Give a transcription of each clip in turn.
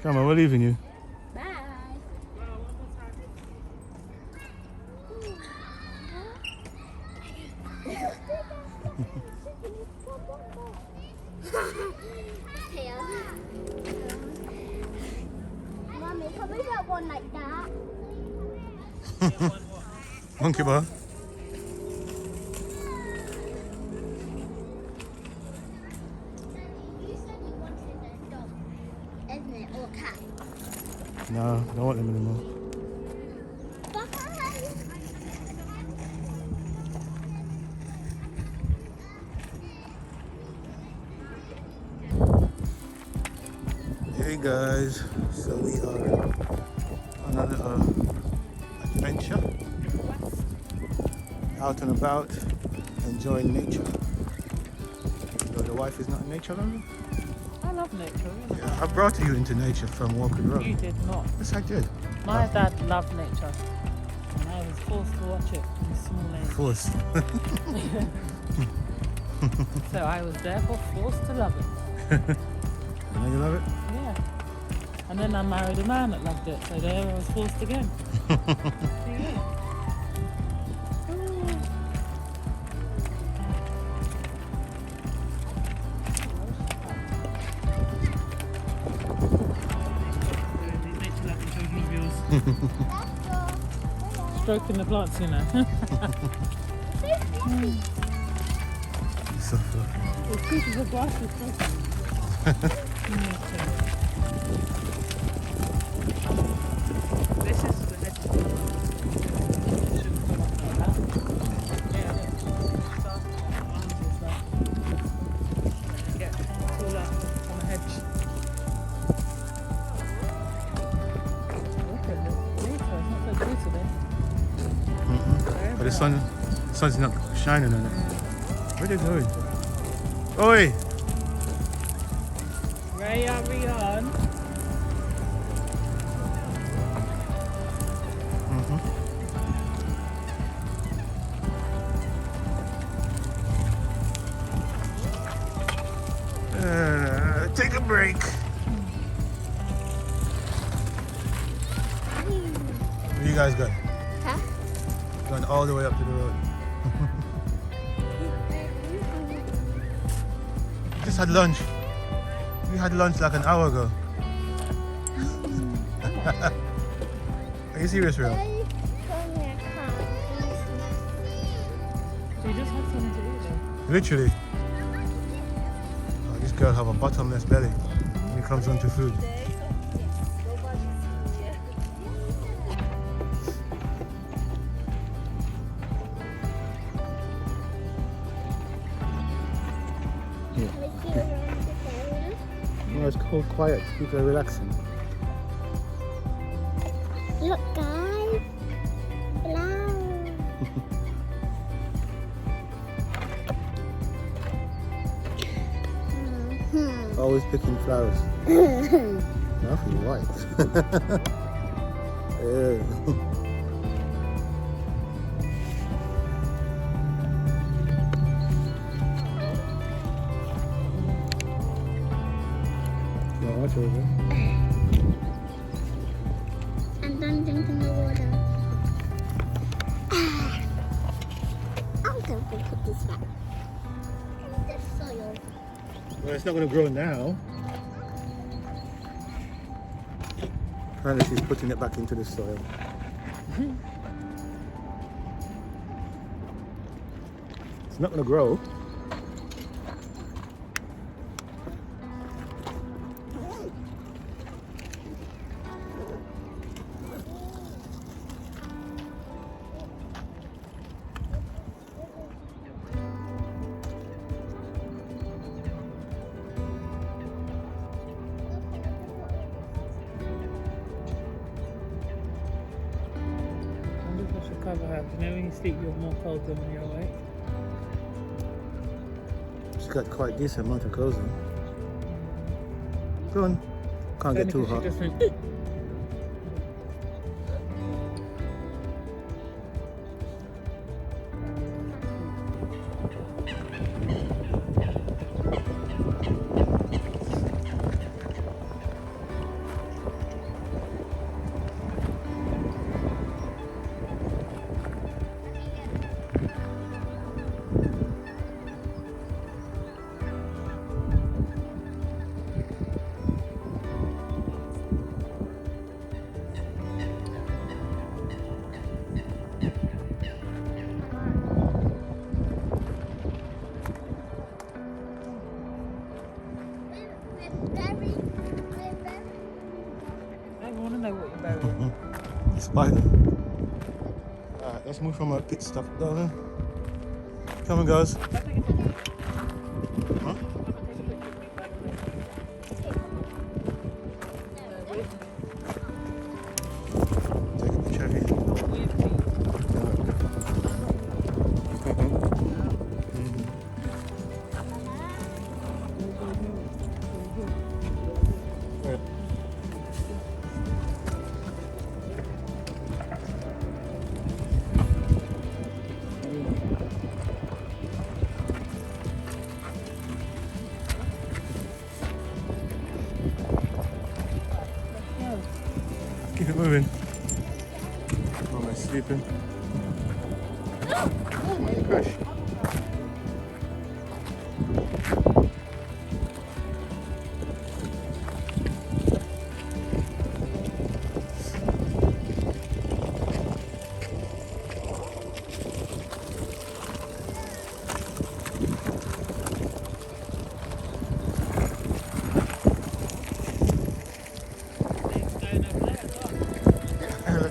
Come on, we're leaving you. Mommy, can we get one like that? Monkey bar. You said you wanted a dog, isn't it? Or cat? No, I don't want them anymore. Hey guys, so we are on a little adventure, out and about, enjoying nature. Though the wife is not a nature lover. I love nature, really. Yeah, I brought you into nature from Walking Road. You did not. Yes, I did. My dad loved nature, and I was forced to watch it from a small age. Forced. So I was therefore forced to love it. Now you love it? Yeah. And then I married a man that loved it, so there I was forced again. Yeah. Stroking the plants, you know. So fluffy. It's good as a grass is This is the hedge. Shouldn't come up like that. Yeah, look. Start on arms is like. Get taller on the hedge. Look at this. It's not so blue today. But the sun's not shining on it. Where are they going? Oi! Ray, are we on? Take a break. Where you guys going? Huh? Going all the way up to the road. Just had lunch. We had lunch like an hour ago. Are you serious, real? So you just had something to eat there. Literally. Oh, this girl have a bottomless belly when it comes onto food. No, it's cold, quiet. People are relaxing. Look, guys. Flowers. Always picking flowers. Nothing white. Ew. Yeah, watch over there. I'm done drinking the water. I'm going to put this back. This soil. Well, it's not going to grow now. Apparently she's putting it back into the soil. It's not going to grow. Cover her. You know when you sleep you're more cold than when you're awake. She's got quite a decent amount of clothes on. Go on. Can't get too hot. Very. I want to know what you're burying. Spider. Alright, let's move from our pit stop, darling. Come on, guys. Huh? Take a picture of you. Keep it moving. Mama is sleeping. Oh my gosh.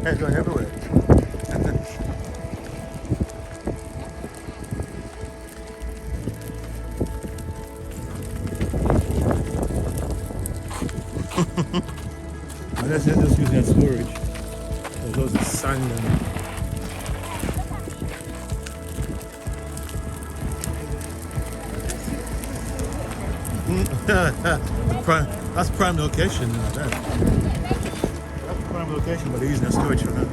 They're going everywhere. Unless they're just using it as storage. There's loads of sand and that's prime location. That's prime location, but they're using it as storage for now.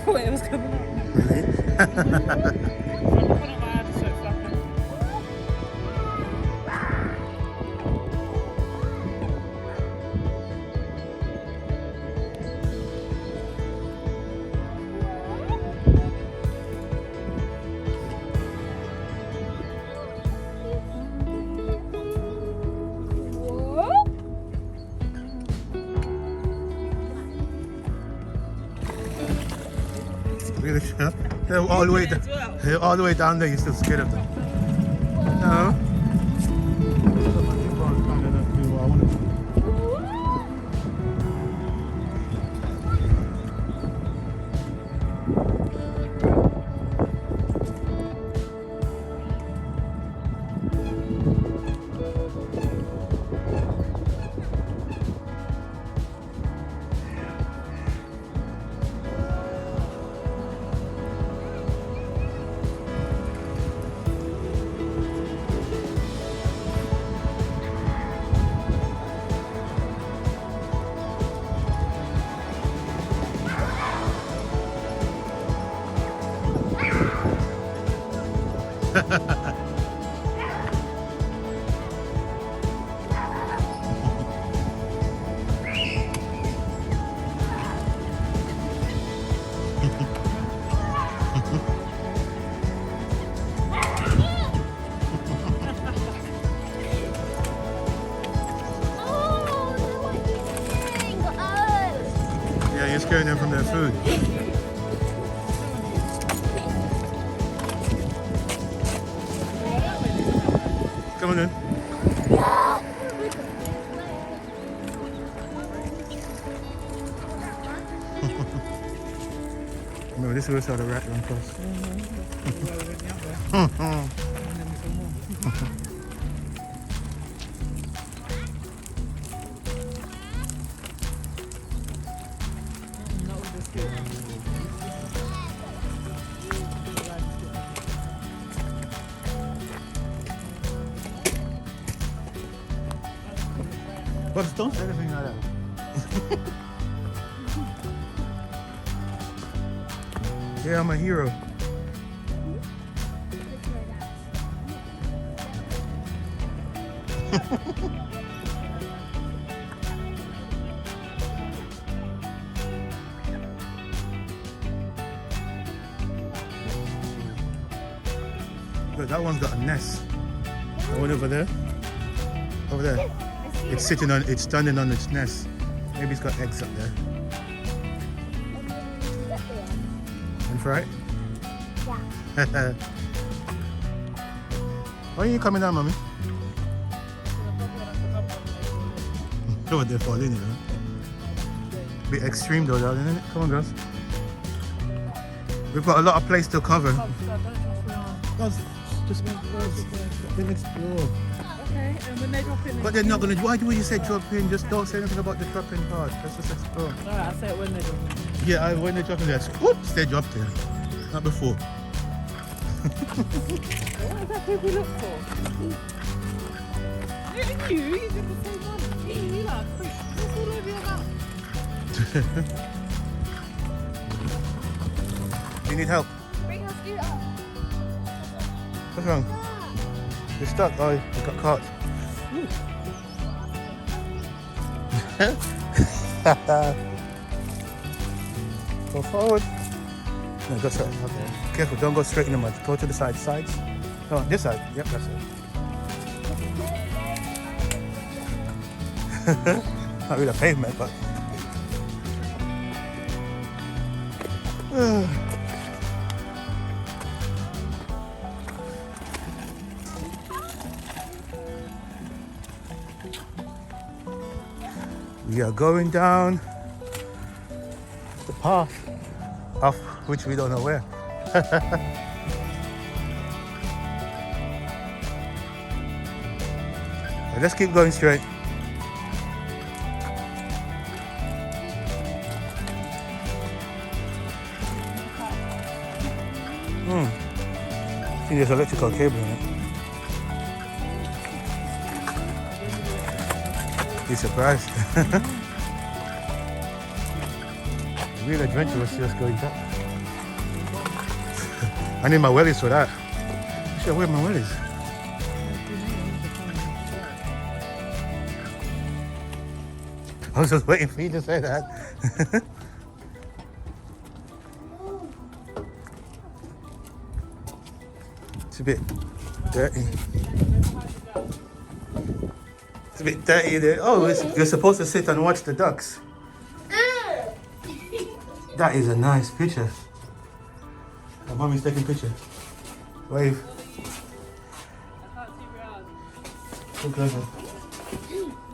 Wait, it was coming up. Really? From the corner of my eye, so it's flapping. Really? Huh? They're all the way As well. they're all the way down there, you're still scared of them. No. Yeah, you're scaring them from their food. Come on in. No, this is where the rat run first. But don't say anything like that. Yeah, I'm a hero. Look, that one's got a nest. That one over there. Over there. It's standing on its nest. Maybe it's got eggs up there. And fried? Yeah. Why are you coming down, mommy? Oh, they're falling, you know. Bit extreme though, isn't it? Come on, girls. We've got a lot of place to cover. Girls, just then explore. Okay, and when they drop in. But they're not gonna. Why do you say drop in? Just don't say anything about the dropping part. Let's just explore. Alright, I say it when they drop in. Yeah, when they drop in there, oops, they dropped in. Not before. What is that people look for? You did the same one. You like creep. What's all over your mouth? You need help? Bring your scooter. What's wrong? You're stuck. Oh, you got caught. Go forward. No, go straight. Okay. Careful, don't go straight in the mud. Go to the sides. No, this side. Yep, that's it. Not really a pavement, but. We are going down the path of which we don't know where. Let's keep going straight. See, there's electrical cable in it. Be surprised. Real adventurous just going up. I need my wellies for that. I should wear my wellies. I was just waiting for you to say that. It's a bit dirty. It's a bit dirty there. Oh, you're supposed to sit and watch the ducks. That is a nice picture. My mommy's taking a picture. Wave. So clever.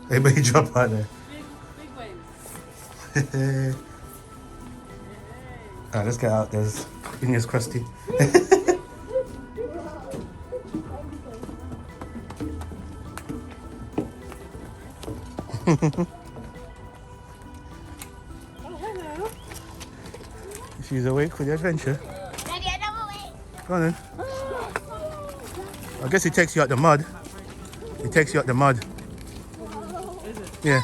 Hey, but you drop out there. Big waves. Alright, let's get out. There's fingers crusty. Oh, hello. She's awake for the adventure. Daddy, another way. Go on then. I guess it takes you out the mud. It takes you out the mud. Is it? Yeah.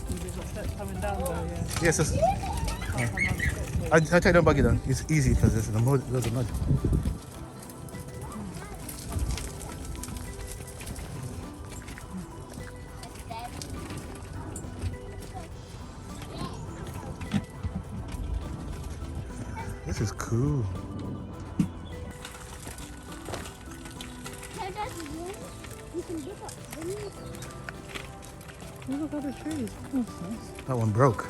You just got steps coming down though, yeah. Yes. I'll take the buggy down. It's easy because there's the mud. Loads of mud. This is cool. You can look up. Oh, look at the trees. Oh, that's nice. That one broke.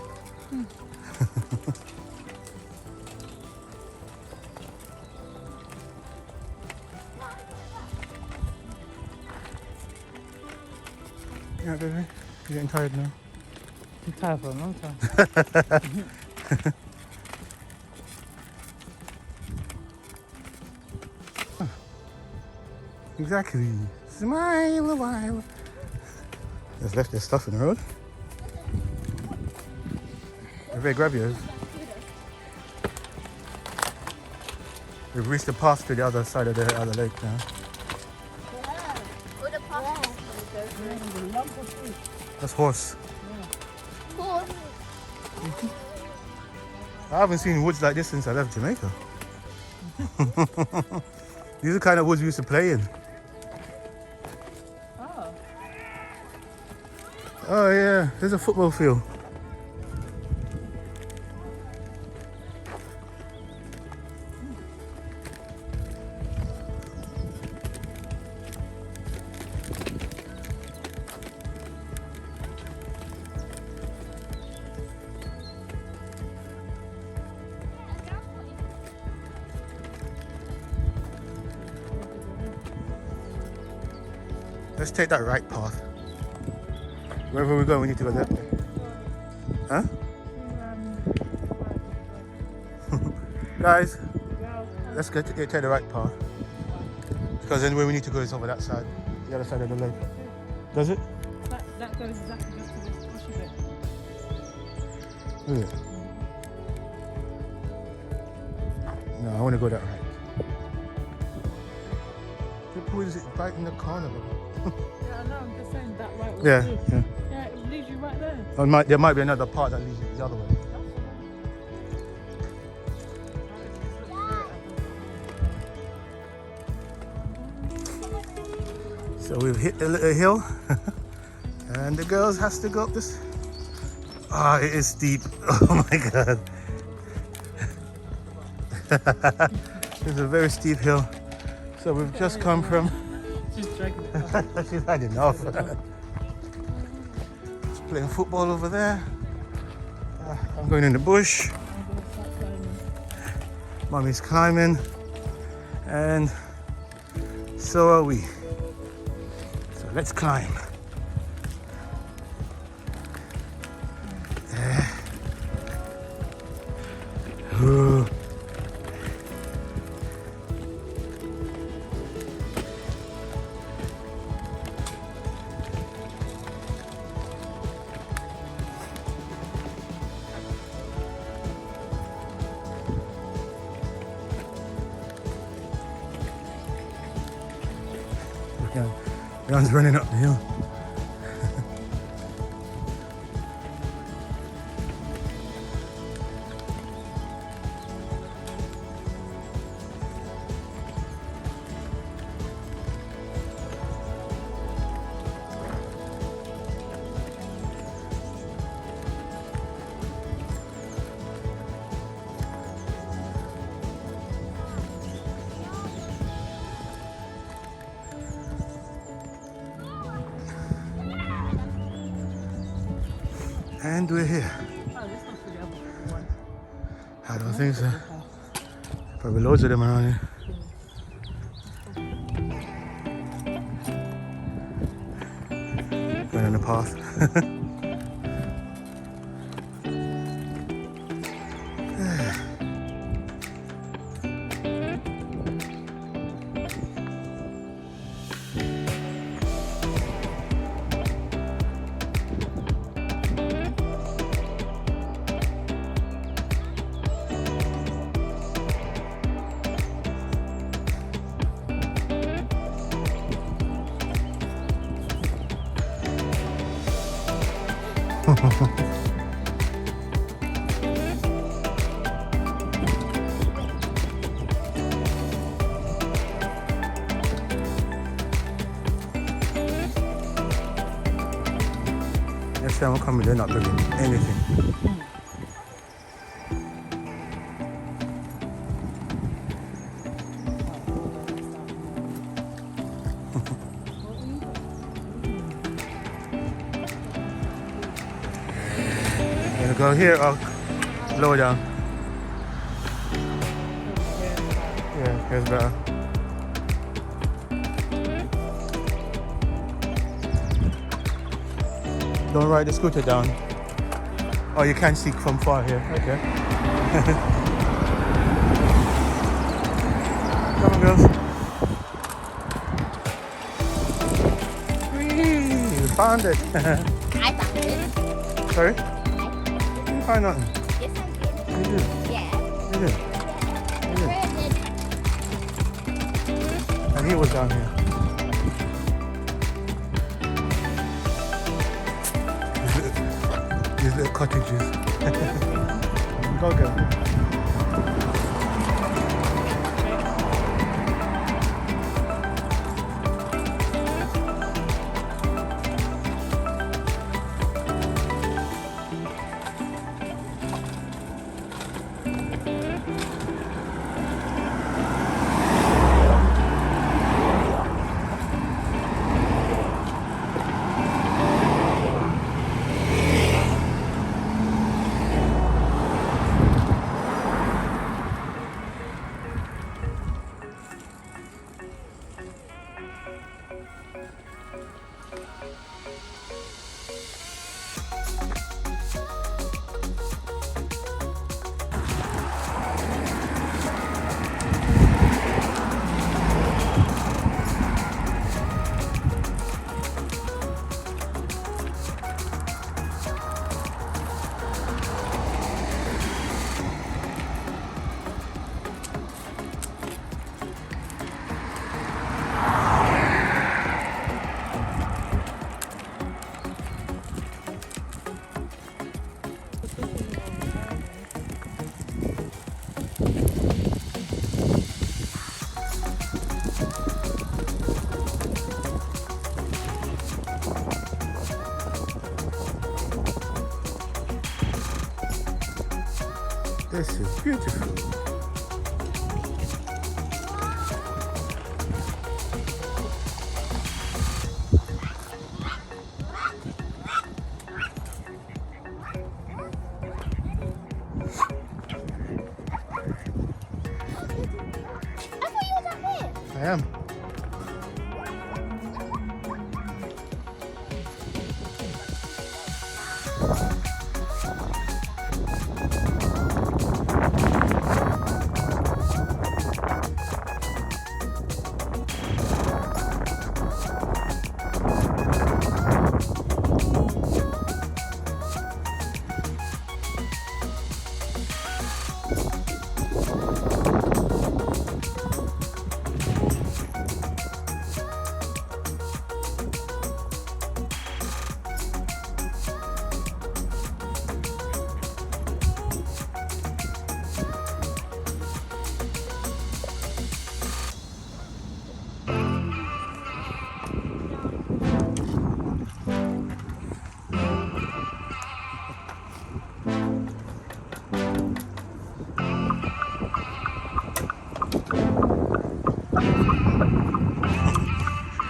Yeah, baby. You're getting tired now. I'm tired for a long time. Exactly. Smile a while. Just left their stuff in the road. If they grab yours. We've reached the path to the other side of the other lake now. Or the park. That's horse. Or I haven't seen woods like this since I left Jamaica. These are the kind of woods we used to play in. Oh. Oh yeah, there's a football field. Let's take that right path. Wherever we go, we need to go that way. Huh? Guys, let's take the right path. Because anyway, we need to go is over that side, the other side of the lake. Does it? That goes exactly just to this bushy bit. Is it? No, I want to go that right. The pool is right in the corner. Yeah, I know, I'm just saying that right. Yeah, It yeah. Yeah, it leads you right there. There might be another part that leads you the other way. So we've hit the little hill and the girls has to go up this. Ah, it is steep. Oh my god. It's a very steep hill. So we've just come from. She's dragging it. She's had enough. She's playing football over there. I'm going in the bush. I'm gonna start climbing. Mommy's climbing. And so are we. So let's climb. Ooh. Jan's running up the hill. And we're here. Oh, this must be the other one. I don't think so. Probably loads of them around here. Going on the path. Next time I'm coming, they're not bringing anything. Gonna go here or lower down? Yeah, here's better. Don't ride the scooter down. Oh, you can see from far here. Okay. Come on, girls. Whee! You found it. I found it. Sorry? You didn't find nothing. Yes, I did. You did. Yeah. You did. You did. And he was down here. These little cottages. Go, girl. This is beautiful. I thought you was up here. I am.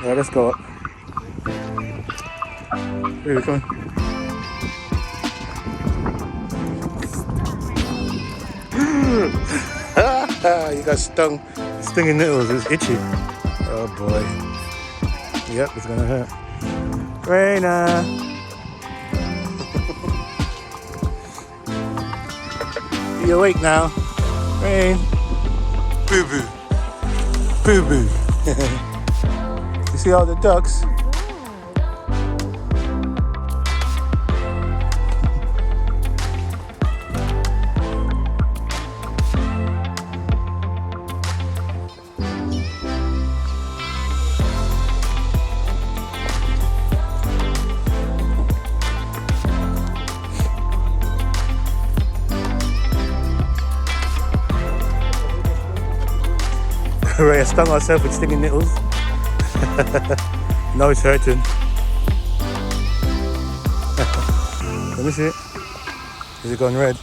Yeah, let's go up. Here we go. You got stinging needles. It's itchy. Oh boy. Yep, it's gonna hurt. Raina. You awake now? Rain. Boo boo. Boo boo. You see all the ducks? Ray stung herself with stinging needles. Now it's hurting. Let me see it. Is it going red?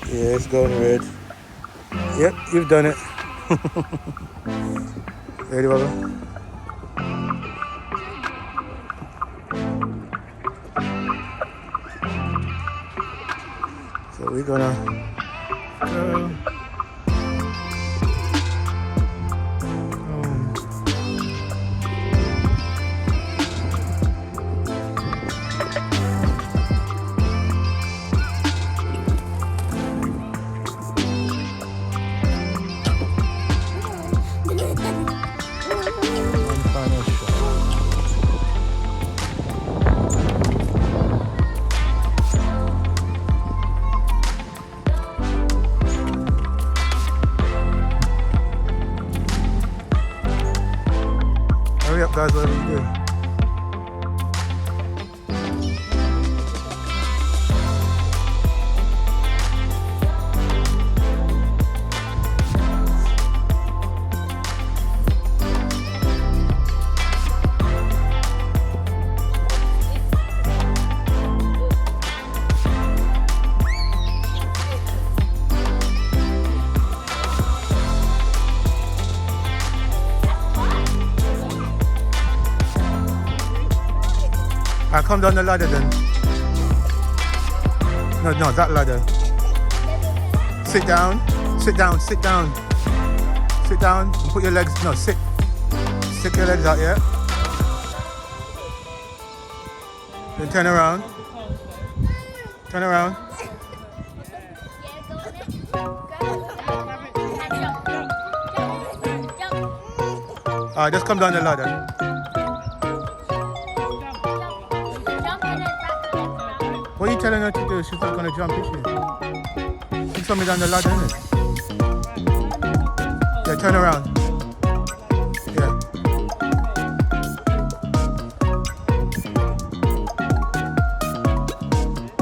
Yeah, it's going red. Yep, you've done it. Ready, Baba? So we're gonna go. Hurry up, guys, whatever you do. I'll come down the ladder then. No, that ladder. Sit down, sit down, sit down. Sit down, put your legs, no, sit. Stick your legs out, yeah? Then turn around. Turn around. Alright, just come down the ladder. What are you telling her to do? She's not going to jump, is she? She's coming down the ladder, isn't it? Yeah, turn around. Yeah.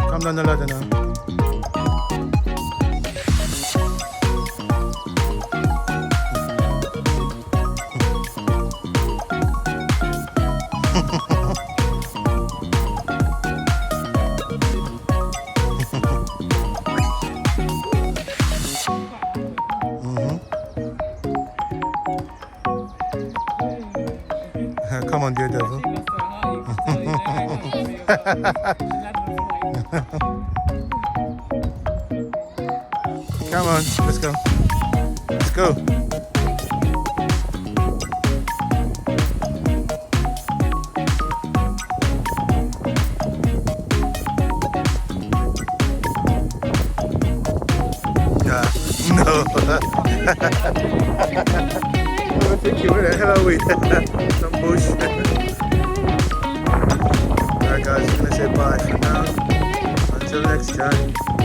Come down the ladder now. Come on, dear devil. Come on, let's go. Let's go. No. I'm thinking, where the hell are we? Some bush. Alright guys, I'm gonna say bye for now. Until next time.